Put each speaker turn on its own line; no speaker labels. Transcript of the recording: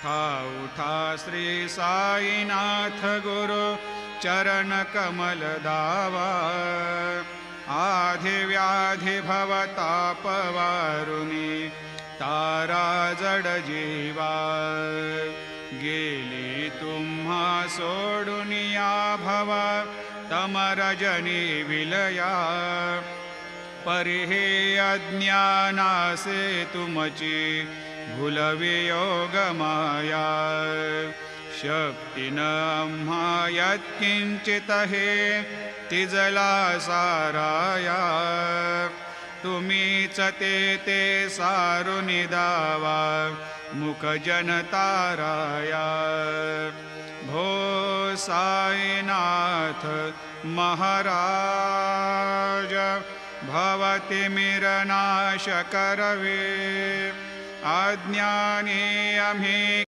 उठा उठा श्री साईनाथ गुरु चरण कमल दावा आधि व्याधि भवतापवारुणी तारा जड जीवा गेली तुम्हा सोडुनिया भवा तमरजनी विलया परिहे अज्ञानासे तुमची भूलवियोग माया शक्ती न आम्हा यत्किंचित हे तिजला साराया तुम्हीच ते सारुनि दावा मुख जनताराया भो साईनाथ महाराज भवतिमिरनाश करवे अज्ञानी आम्ही